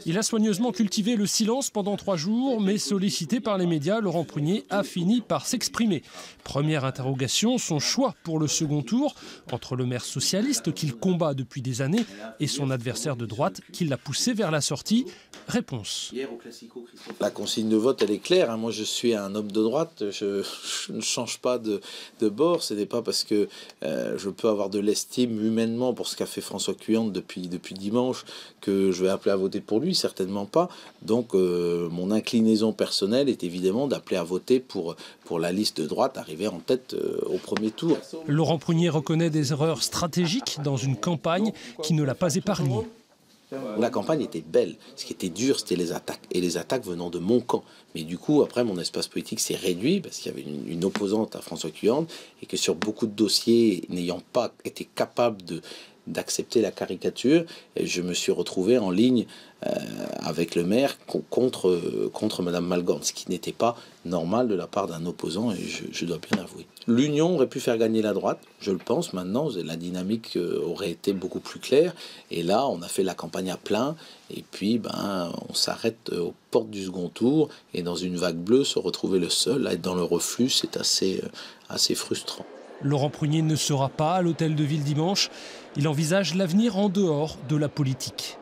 Il a soigneusement cultivé le silence pendant 3 jours, mais sollicité par les médias, Laurent Prunier a fini par s'exprimer. Première interrogation, son choix pour le second tour, entre le maire socialiste qu'il combat depuis des années et son adversaire de droite qui l'a poussé vers la sortie. Réponse. La consigne de vote, elle est claire, hein. Moi, je suis un homme de droite, je ne change pas de bord. Ce n'est pas parce que je peux avoir de l'estime humainement pour ce qu'a fait François Cuillante depuis dimanche que je vais appeler à voter pour lui, certainement pas. Donc mon inclinaison personnelle est évidemment d'appeler à voter pour la liste de droite arrivée en tête au premier tour. Laurent Prunier reconnaît des erreurs stratégiques dans une campagne qui ne l'a pas épargné. La campagne était belle. Ce qui était dur, c'était les attaques. Et les attaques venant de mon camp. Mais du coup, après, mon espace politique s'est réduit parce qu'il y avait une opposante à François Cuillante et que sur beaucoup de dossiers, n'ayant pas été capable d'accepter la caricature, je me suis retrouvé en ligne avec le maire contre Madame Malgorn, ce qui n'était pas normal de la part d'un opposant, et je dois bien avouer. L'union aurait pu faire gagner la droite, je le pense maintenant, la dynamique aurait été beaucoup plus claire, et là on a fait la campagne à plein, et puis on s'arrête aux portes du second tour, et dans une vague bleue, se retrouver le seul à être dans le reflux, c'est assez frustrant. Laurent Prunier ne sera pas à l'hôtel de ville dimanche. Il envisage l'avenir en dehors de la politique.